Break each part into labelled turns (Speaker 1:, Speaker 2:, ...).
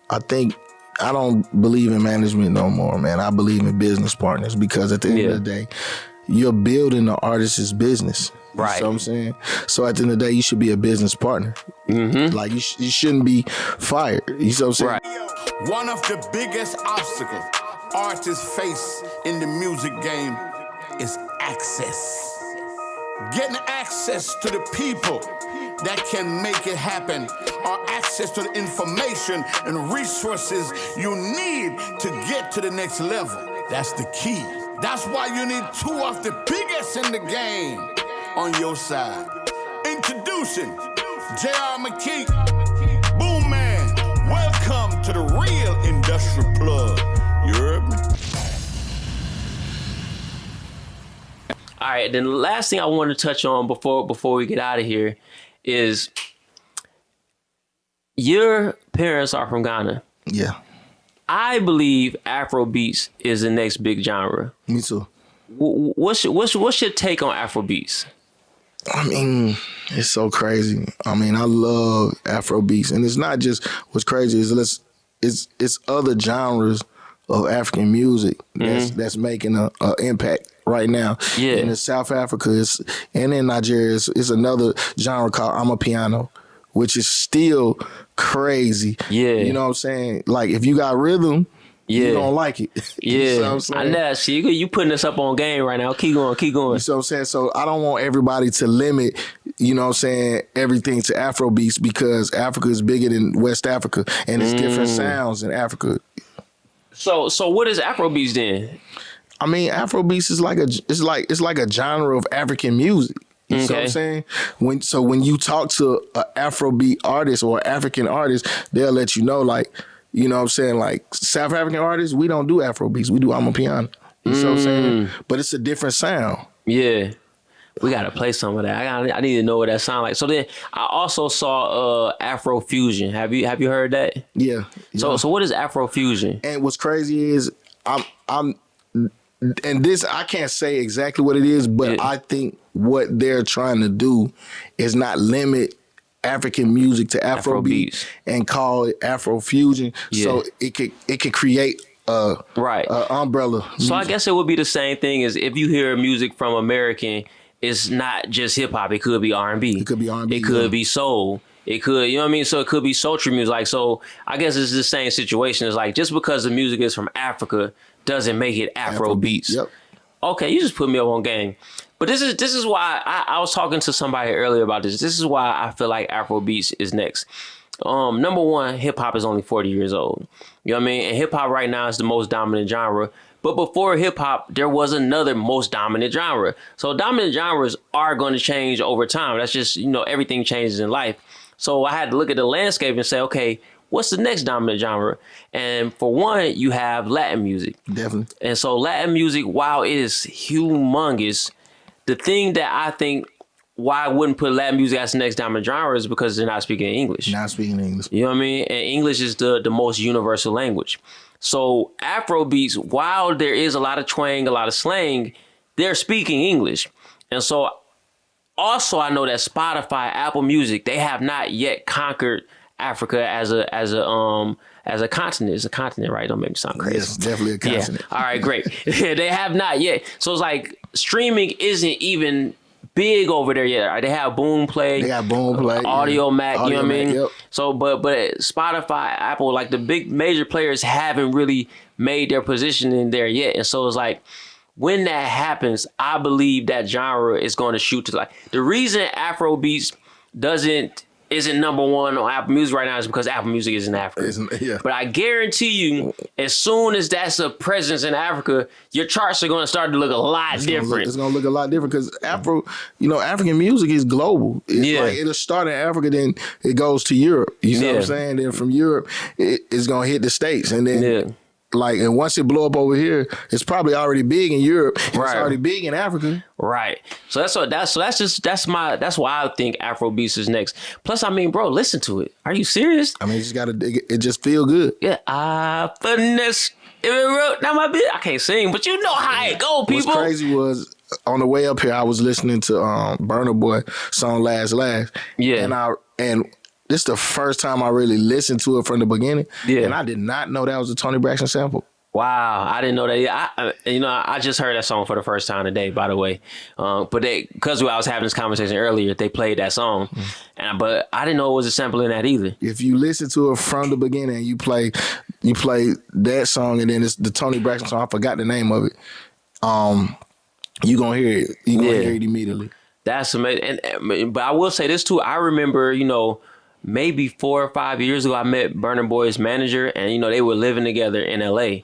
Speaker 1: I think I don't believe in management no more, man. I believe in business partners because at the end of the day, you're building the artist's business.
Speaker 2: Right.
Speaker 1: You know what I'm saying? So at the end of the day, you should be a business partner. Mm-hmm. Like you shouldn't be fired. You know what I'm saying?
Speaker 3: Right. One of the biggest obstacles artists face in the music game is access. Getting access to the people that can make it happen, or access to the information and resources you need to get to the next level. That's the key. That's why you need two of the biggest in the game on your side. Introducing McKee, Boomman. Welcome to the real industrial plug. You heard me?
Speaker 2: All right, then the last thing I want to touch on before we get out of here is your parents are from Ghana.
Speaker 1: Yeah.
Speaker 2: I believe Afrobeats is the next big genre.
Speaker 1: Me too.
Speaker 2: What's your take on Afrobeats?
Speaker 1: I mean, it's so crazy. I mean, I love Afrobeats, and it's not just what's crazy is it's other genres of African music that's making an impact right now. Yeah. And in South Africa, and in Nigeria, it's another genre called Amapiano, which is still crazy. Yeah. You know what I'm saying? Like, if you got rhythm, you don't like it.
Speaker 2: Yeah.
Speaker 1: You know what I'm saying?
Speaker 2: I know. See, you putting us up on game right now. Keep going.
Speaker 1: You know what I'm saying? So I don't want everybody to limit, you know what I'm saying, everything to Afrobeats because Africa is bigger than West Africa and it's different sounds in Africa.
Speaker 2: So what is Afrobeats then?
Speaker 1: I mean, Afrobeats is like a genre of African music. You know what I'm saying? When you talk to an Afrobeat artist or African artist, they'll let you know, like, you know what I'm saying? Like, South African artists, we don't do Afrobeats. We do Amapiano. You know what I'm saying? But it's a different sound. Yeah.
Speaker 2: We got to play some of that. I need to know what that sound like. So then I also saw Afrofusion. Have you heard that?
Speaker 1: Yeah.
Speaker 2: So what is Afrofusion?
Speaker 1: And what's crazy is and this, I can't say exactly what it is, but I think what they're trying to do is not limit African music to Afrobeat and call it Afrofusion. So it could create a umbrella music.
Speaker 2: So I guess it would be the same thing as if you hear music from American, it's not just hip hop. It could be R&B.
Speaker 1: It could be R&B.
Speaker 2: It could be soul. It could, you know what I mean? So it could be sultry music. Like, so I guess it's the same situation. It's like, just because the music is from Africa doesn't make it Afrobeats.
Speaker 1: Yep.
Speaker 2: Okay, you just put me up on game. But this is why I was talking to somebody earlier about this. This is why I feel like Afrobeats is next. Number one, hip hop is only 40 years old. You know what I mean? And hip hop right now is the most dominant genre. But before hip hop, there was another most dominant genre. So dominant genres are going to change over time. That's just, you know, everything changes in life. So I had to look at the landscape and say, okay, what's the next dominant genre? And for one, you have Latin music.
Speaker 1: Definitely.
Speaker 2: And so Latin music, while it is humongous, the thing that I think why I wouldn't put Latin music as the next dominant genre is because they're not speaking English.
Speaker 1: Not speaking English.
Speaker 2: You know what I mean? And English is the most universal language. So Afrobeats, while there is a lot of twang, a lot of slang, they're speaking English. And so also I know that Spotify, Apple Music, they have not yet conquered Africa as a continent. It's a continent, right? Don't make me sound crazy.
Speaker 1: Yes, definitely a continent.
Speaker 2: Yeah. All right, great. They have not yet. So it's like streaming isn't even big over there yet. Right? They have Boomplay.
Speaker 1: They got Boomplay.
Speaker 2: Audio Mac, you know what I mean?
Speaker 1: Yep.
Speaker 2: So, but Spotify, Apple, like the big major players haven't really made their position in there yet. And so it's like, when that happens, I believe that genre is going to shoot to like the reason Afrobeats isn't number one on Apple Music right now is because Apple Music is in Africa. But I guarantee you, as soon as that's a presence in Africa, your charts are going to start to look a lot different.
Speaker 1: It's going to look a lot different because African music is global. It's like it'll start in Africa, then it goes to Europe. You know what I'm saying? Then from Europe, it's going to hit the States. And then like, and once it blow up over here, it's probably already big in Europe. It's already big in Africa.
Speaker 2: Right. So that's why I think Afrobeats is next. Plus, I mean, bro, listen to it. Are you serious?
Speaker 1: I mean, it just feel good.
Speaker 2: Yeah. Finesse. Not my bit. I can't sing, but you know how it go, people.
Speaker 1: What's crazy was on the way up here, I was listening to Burna Boy song Last.
Speaker 2: Yeah.
Speaker 1: And this the first time I really listened to it from the beginning.
Speaker 2: Yeah.
Speaker 1: And I did not know that was a Tony Braxton sample.
Speaker 2: Wow, I didn't know that. I just heard that song for the first time today, by the way. But because I was having this conversation earlier, they played that song, but I didn't know it was a sample in that either.
Speaker 1: If you listen to it from the beginning, and you play that song, and then it's the Tony Braxton song. I forgot the name of it. You gonna hear it. You gonna hear it immediately.
Speaker 2: That's amazing. But I will say this too. I remember, maybe 4 or 5 years ago, I met Burna Boy's manager, and they were living together in LA.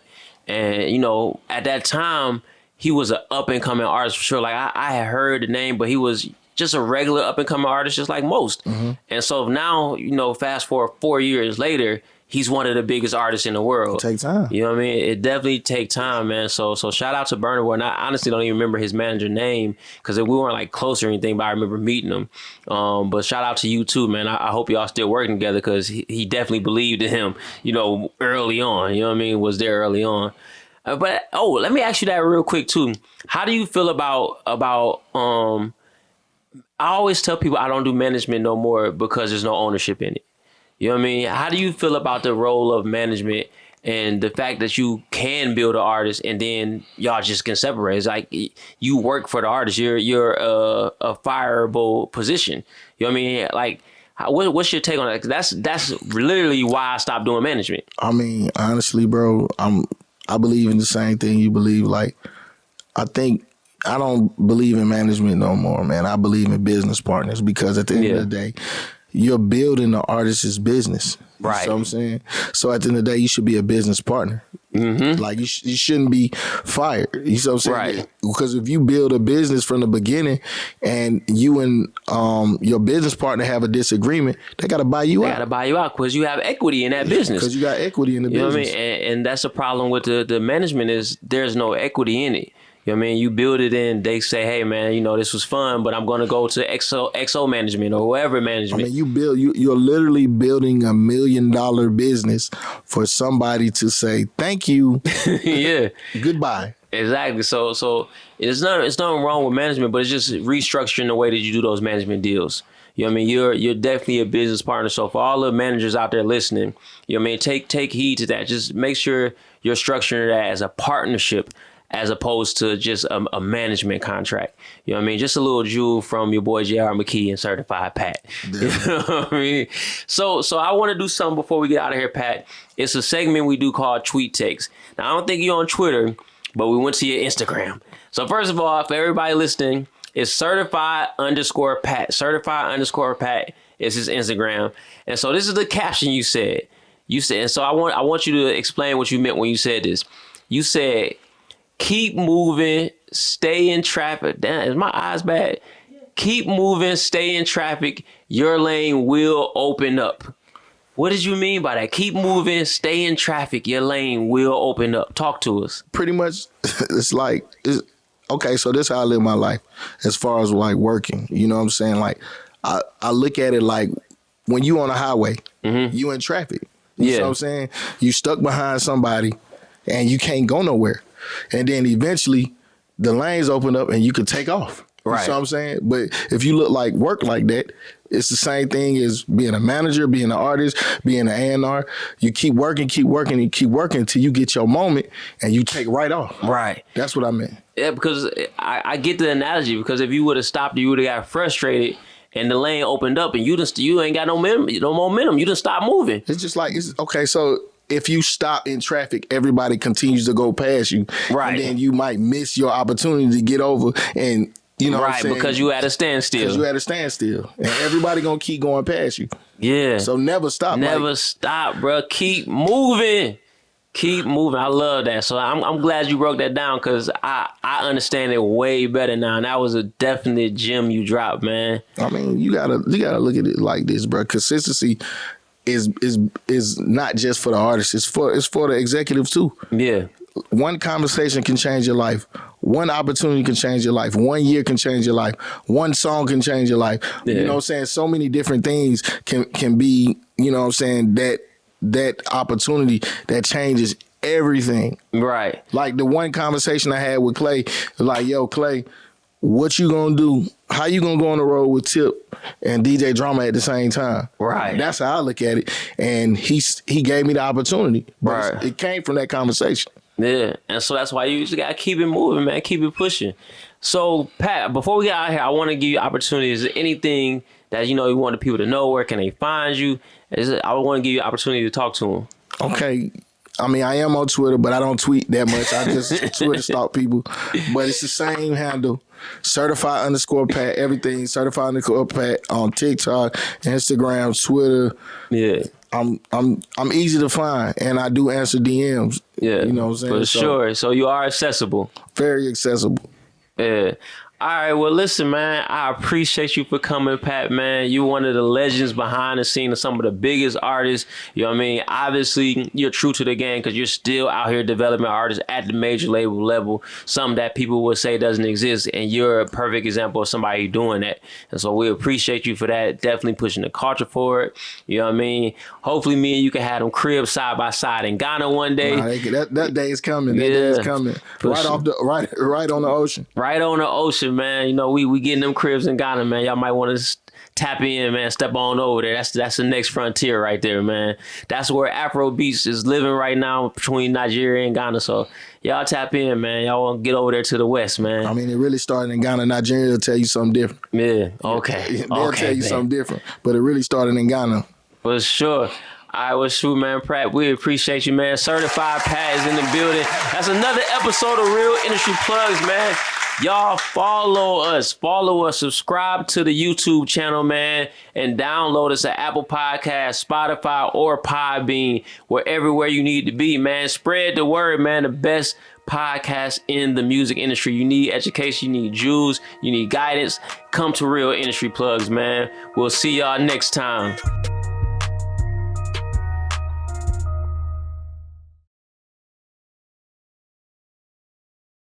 Speaker 2: And, at that time, he was an up-and-coming artist for sure. Like, I had heard the name, but he was just a regular up-and-coming artist, just like most. Mm-hmm. And so now, fast forward 4 years later, he's one of the biggest artists in the world.
Speaker 1: It takes time.
Speaker 2: You know what I mean? It definitely takes time, man. So shout out to Burna Boy. And I honestly don't even remember his manager name because we weren't like close or anything, but I remember meeting him. But shout out to you too, man. I hope y'all still working together because he definitely believed in him, early on. You know what I mean? Was there early on. But let me ask you that real quick too. How do you feel about I always tell people I don't do management no more because there's no ownership in it. You know what I mean? How do you feel about the role of management and the fact that you can build an artist and then y'all just can separate? It's like you work for the artist. You're a fireable position. You know what I mean? Like, what's your take on that? That's literally why I stopped doing management.
Speaker 1: I mean, honestly, bro, I believe in the same thing you believe. Like, I don't believe in management no more, man. I believe in business partners because at the end of the day, you're building the artist's business.
Speaker 2: Right.
Speaker 1: You know what I'm saying? So at the end of the day, you should be a business partner. Mm-hmm. Like you shouldn't be fired. You know what I'm saying?
Speaker 2: Right.
Speaker 1: Because if you build a business from the beginning and you and your business partner have a disagreement, they got to buy you out.
Speaker 2: They got to buy you out because you have equity in that business.
Speaker 1: Because you got equity in the business.
Speaker 2: You know what I mean? And that's the problem with the management is there's no equity in it. You know what I mean? You build it in, they say, hey, man, this was fun, but I'm going to go to XO management or whoever management.
Speaker 1: I mean, you're literally building $1 million business for somebody to say, thank you.
Speaker 2: Yeah.
Speaker 1: Goodbye.
Speaker 2: Exactly. So it's nothing wrong with management, but it's just restructuring the way that you do those management deals. You know what I mean? You're definitely a business partner. So for all the managers out there listening, you know what I mean? Take heed to that. Just make sure you're structuring that as a partnership as opposed to just a management contract. You know what I mean? Just a little jewel from your boy J.R. McKee and Certified Pat. You know what I mean? So I want to do something before we get out of here, Pat. It's a segment we do called Tweet Takes. Now, I don't think you're on Twitter, but we went to your Instagram. So first of all, for everybody listening, it's certified_Pat. Certified_Pat is his Instagram. And so this is the caption you said. And so I want you to explain what you meant when you said this. You said, keep moving, stay in traffic. Damn, is my eyes bad? Keep moving, stay in traffic. Your lane will open up. What did you mean by that? Keep moving, stay in traffic. Your lane will open up. Talk to us.
Speaker 1: Pretty much, okay, so this is how I live my life as far as like working. You know what I'm saying? Like, I look at it like when you on a highway, you in traffic. You know what I'm saying? You stuck behind somebody and you can't go nowhere. And then eventually the lanes open up and you could take off.
Speaker 2: Right.
Speaker 1: You know what I'm saying? But if you work like that, it's the same thing as being a manager, being an artist, being an A&R. You keep working until you get your moment and you take right off.
Speaker 2: Right.
Speaker 1: That's what I meant.
Speaker 2: Yeah, because I get the analogy, because if you would have stopped, you would have got frustrated and the lane opened up and you ain't got no momentum. You just stop moving.
Speaker 1: It's just like, okay, so if you stop in traffic, everybody continues to go past you.
Speaker 2: Right.
Speaker 1: And then you might miss your opportunity to get over and, you know what I'm saying?
Speaker 2: Because you at a standstill.
Speaker 1: Because you at a standstill. And everybody going to keep going past you.
Speaker 2: Yeah.
Speaker 1: So never stop.
Speaker 2: Never stop, bro. Keep moving. Keep moving. I love that. So I'm glad you broke that down because I understand it way better now. And that was a definite gem you dropped, man.
Speaker 1: I mean, you gotta look at it like this, bro. Consistency is not just for the artists. It's for the executives too. Yeah. One conversation can change your life. One opportunity can change your life. 1 year can change your life. One song can change your life. Yeah. You know what I'm saying? So many different things can be, you know what I'm saying, that opportunity that changes everything. Right. Like the one conversation I had with Clay, like, yo, Clay, what you gonna do? How you gonna go on the road with Tip and DJ Drama at the same time?
Speaker 2: Right.
Speaker 1: That's how I look at it. And he gave me the opportunity. But
Speaker 2: Right.
Speaker 1: it came from that conversation.
Speaker 2: Yeah, and so that's why you just gotta keep it moving, man. Keep it pushing. So, Pat, before we get out of here, I want to give you opportunities. Is there anything that you want the people to know? Where can they find you? I want to give you an opportunity to talk to them.
Speaker 1: Okay. I mean, I am on Twitter, but I don't tweet that much. I just Twitter stalk people. But it's the same handle. Certified_Pat, everything. Certified_Pat on TikTok, Instagram, Twitter.
Speaker 2: Yeah.
Speaker 1: I'm easy to find, and I do answer DMs.
Speaker 2: Yeah.
Speaker 1: You know what I'm saying?
Speaker 2: For sure. So you are accessible.
Speaker 1: Very accessible.
Speaker 2: Yeah. All right, well, listen, man, I appreciate you for coming, Pat, man. You're one of the legends behind the scene of some of the biggest artists. You know what I mean? Obviously, you're true to the game because you're still out here developing artists at the major label level, something that people would say doesn't exist, and you're a perfect example of somebody doing that. And so we appreciate you for that, definitely pushing the culture forward. You know what I mean? Hopefully, me and you can have them cribs side by side in Ghana one day.
Speaker 1: That day is coming. That day is coming. Right on the ocean.
Speaker 2: Right on the ocean, man. We getting them cribs in Ghana, man. Y'all might want to tap in, man. Step on over there. That's the next frontier right there, man. That's where Afrobeats is living right now between Nigeria and Ghana. So y'all tap in, man. Y'all want to get over there to the west, man.
Speaker 1: I mean, it really started in Ghana. Nigeria will tell you something different.
Speaker 2: Yeah. Okay.
Speaker 1: They'll tell you something different. But it really started in Ghana.
Speaker 2: For sure. All right, well, shoot, man, Pratt, we appreciate you, man. Certified Pat is in the building. That's another episode of Real Industry Plugs, man. Y'all follow us, subscribe to the YouTube channel, man, and download us at Apple Podcasts, Spotify, or Podbean, everywhere you need to be, man. Spread the word, man. The best podcast in the music industry. You need education, you need jewels, you need guidance. Come to Real Industry Plugs, man. We'll see y'all next time.